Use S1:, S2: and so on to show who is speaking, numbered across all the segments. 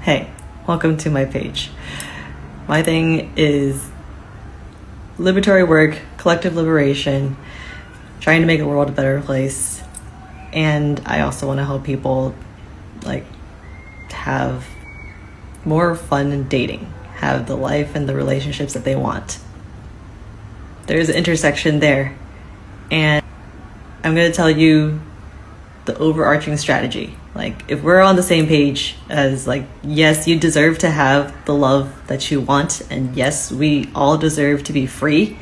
S1: Hey, welcome to my page. My thing is liberatory work, collective liberation, trying to make the world a better place. And I also want to help people have more fun in dating, have the life and the relationships that they want. There's an intersection there. And I'm going to tell you the overarching strategy. If we're on the same page as yes, you deserve to have the love that you want, and yes, we all deserve to be free,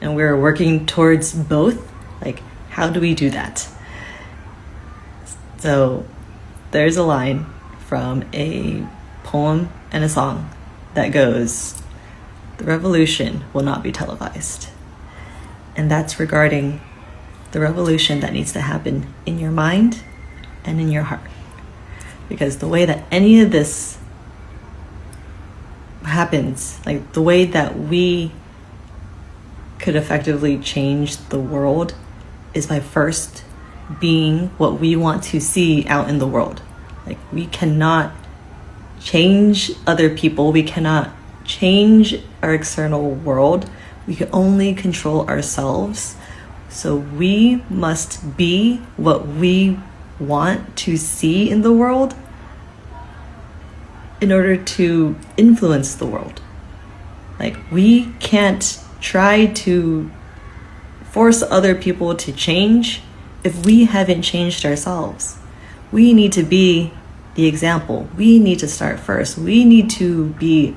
S1: and we're working towards both, how do we do that? So there's a line from a poem and a song that goes, "The revolution will not be televised." And that's regarding the revolution that needs to happen in your mind and in your heart. Because the way that any of this happens, the way that we could effectively change the world is by first being what we want to see out in the world. We cannot change other people. We cannot change our external world. We can only control ourselves. So we must be what we want to see in the world in order to influence the world. We can't try to force other people to change if we haven't changed ourselves. We need to be the example. We need to start first. We need to be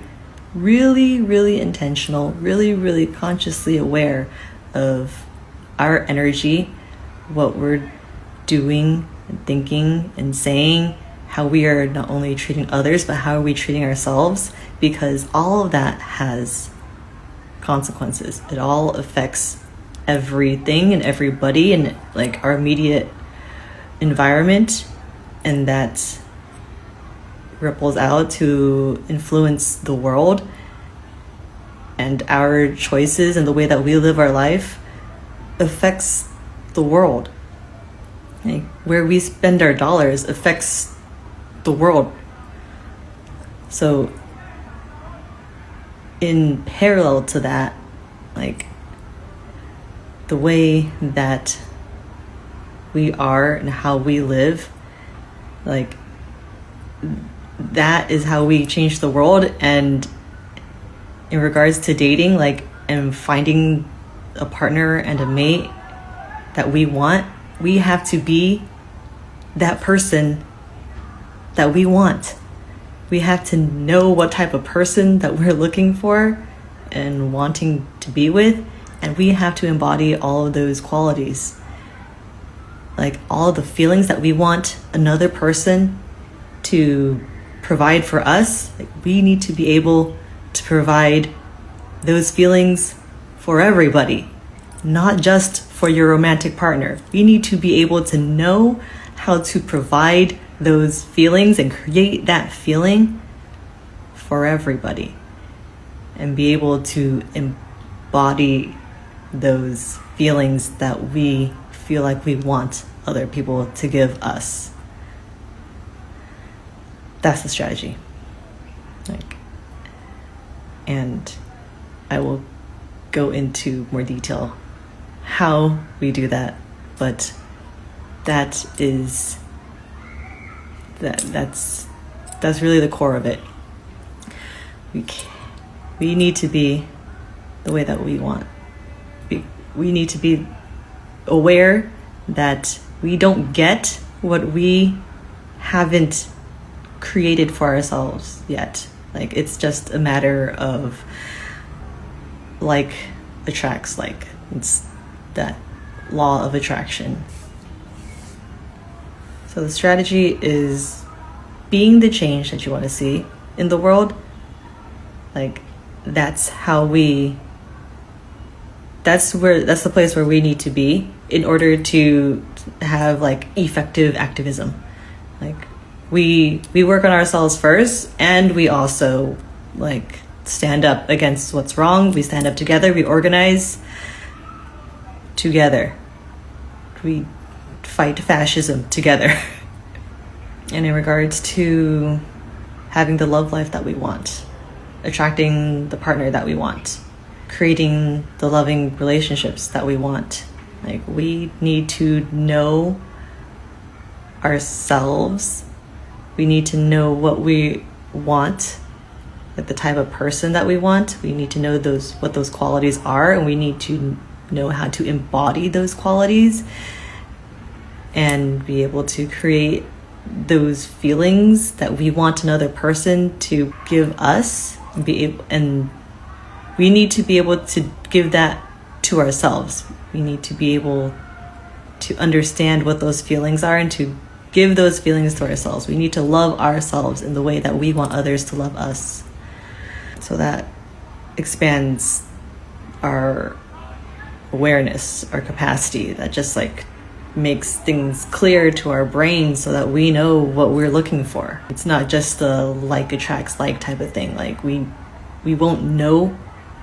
S1: really, really intentional, really, really consciously aware of our energy, what we're doing and thinking and saying, how we are not only treating others, but how are we treating ourselves, because all of that has consequences. It all affects everything and everybody and our immediate environment, and that ripples out to influence the world, and our choices and the way that we live our life affects the world. Where we spend our dollars affects the world. So in parallel to that, the way that we are and how we live, that is how we change the world. And in regards to dating, and finding a partner and a mate that we want, we have to be that person that we want. We have to know what type of person that we're looking for and wanting to be with, and we have to embody all of those qualities. All the feelings that we want another person to provide for us, we need to be able to provide those feelings for everybody, not just for your romantic partner. We need to be able to know how to provide those feelings and create that feeling for everybody, and be able to embody those feelings that we feel like we want other people to give us. That's the strategy. And I will go into more detail how we do that, but that's really the core of it. We need to be the way that we want. We need to be aware that we don't get what we haven't created for ourselves yet. It's just a matter of attracts like. It's that law of attraction. So the strategy is being the change that you want to see in the world. That's the place where we need to be in order to have effective activism. We work on ourselves first, and we also stand up against what's wrong. We stand up together, we organize together, we fight fascism together. And in regards to having the love life that we want, attracting the partner that we want, creating the loving relationships that we want. Like, we need to know ourselves. We need to know what we want, like the type of person that we want. We need to know what those qualities are, and we need to know how to embody those qualities and be able to create those feelings that we want another person to give us, and we need to be able to give that to ourselves. We need to be able to understand what those feelings are and to give those feelings to ourselves. We need to love ourselves in the way that we want others to love us. So that expands our awareness, our capacity. That just like makes things clear to our brain so that we know what we're looking for. It's not just a like attracts like type of thing. Like we won't know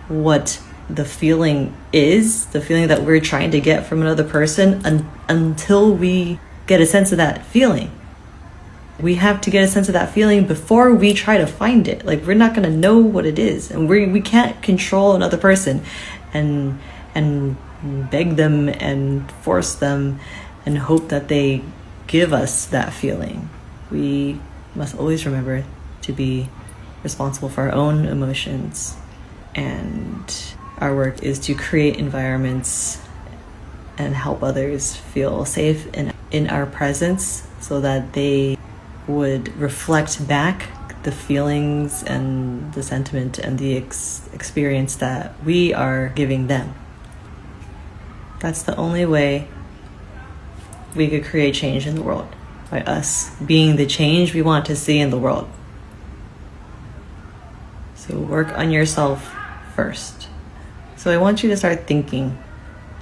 S1: what the feeling is, the feeling that we're trying to get from another person until we get a sense of that feeling. We have to get a sense of that feeling before we try to find it. Like, we're not going to know what it is, and we can't control another person and beg them and force them and hope that they give us that feeling. We must always remember to be responsible for our own emotions, and our work is to create environments and help others feel safe in our presence so that they would reflect back the feelings and the sentiment and the experience that we are giving them. That's the only way we could create change in the world, by us being the change we want to see in the world. So work on yourself first. So I want you to start thinking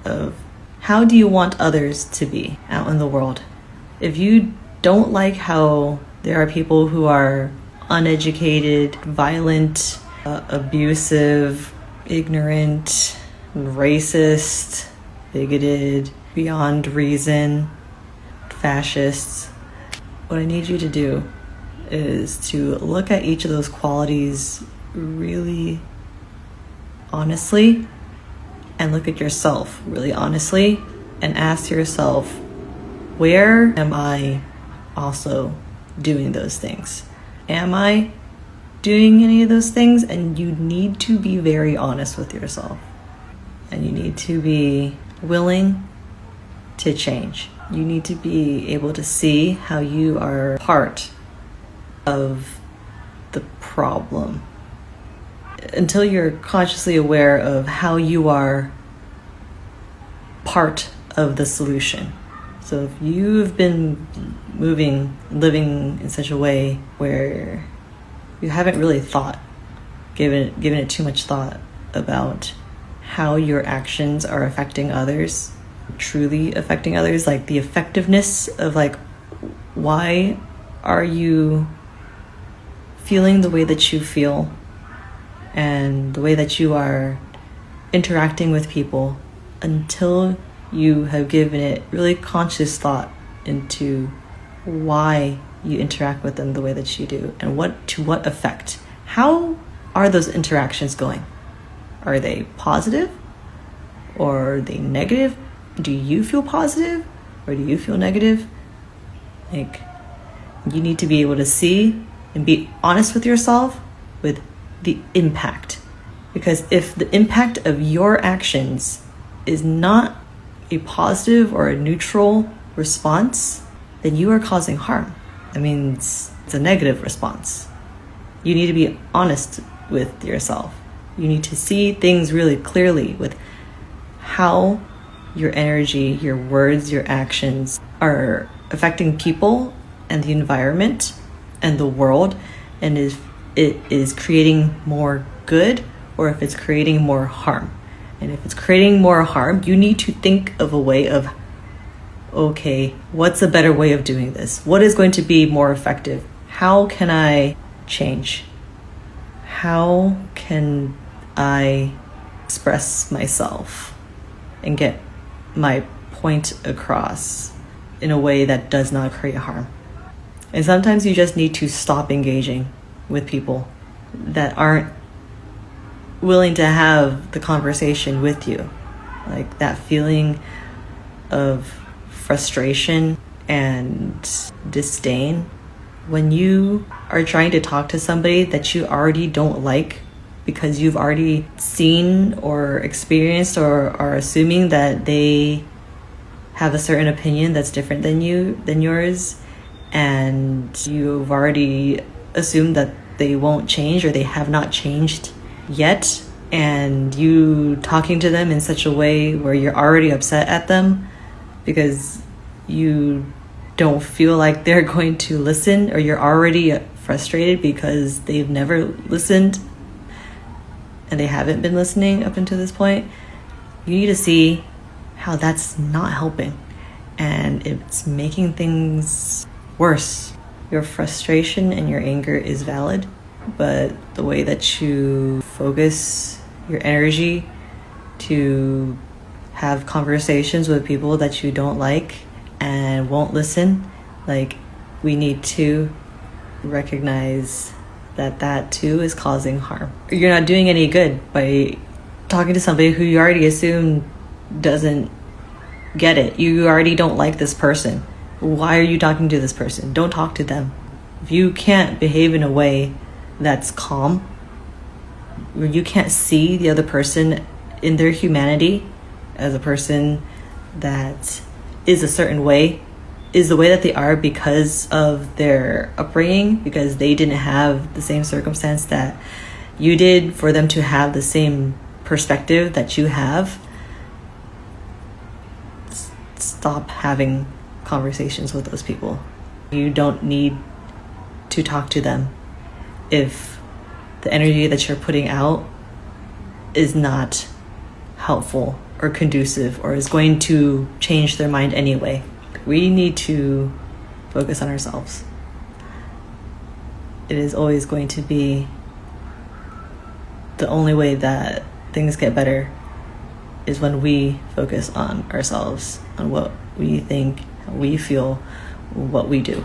S1: of, how do you want others to be out in the world? If you don't like how there are people who are uneducated, violent, abusive, ignorant, racist, bigoted, beyond reason, fascists, what I need you to do is to look at each of those qualities really honestly, and look at yourself really honestly, and ask yourself, where am I also doing those things? Am I doing any of those things? And you need to be very honest with yourself, and you need to be willing to change. You need to be able to see how you are part of the problem. Until you're consciously aware of how you are part of the solution. So if you've been living in such a way where you haven't really given it too much thought about how your actions are affecting others, truly affecting others, like the effectiveness of, like, why are you feeling the way that you feel and the way that you are interacting with people, until you have given it really conscious thought into why you interact with them the way that you do, and to what effect. How are those interactions going? Are they positive or are they negative? Do you feel positive or do you feel negative? Like, you need to be able to see and be honest with yourself with the impact. Because if the impact of your actions is not a positive or a neutral response, then you are causing harm. That means it's a negative response. You need to be honest with yourself. You need to see things really clearly with how your energy, your words, your actions are affecting people and the environment and the world, and if it is creating more good or if it's creating more harm. And if it's creating more harm, you need to think of a way of, okay, what's a better way of doing this? What is going to be more effective? How can I change? How can I express myself and get my point across in a way that does not create harm? And sometimes you just need to stop engaging with people that aren't willing to have the conversation with you. Like that feeling of frustration and disdain when you are trying to talk to somebody that you already don't like because you've already seen or experienced or are assuming that they have a certain opinion that's different than yours, and you've already assumed that they won't change or they have not changed yet, and you talking to them in such a way where you're already upset at them because you don't feel like they're going to listen, or you're already frustrated because they've never listened and they haven't been listening up until this point. You need to see how that's not helping and it's making things worse. Your frustration and your anger is valid, but the way that you focus your energy to have conversations with people that you don't like and won't listen, like, we need to recognize that that too is causing harm. You're not doing any good by talking to somebody who you already assume doesn't get it. You already don't like this person. Why are you talking to this person? Don't talk to them. If you can't behave in a way that's calm, where you can't see the other person in their humanity as a person that is a certain way, is the way that they are because of their upbringing, because they didn't have the same circumstance that you did for them to have the same perspective that you have, stop having conversations with those people. You don't need to talk to them if the energy that you're putting out is not helpful or conducive or is going to change their mind anyway. We need to focus on ourselves. It is always going to be the only way that things get better is when we focus on ourselves, on what we think, how we feel, what we do.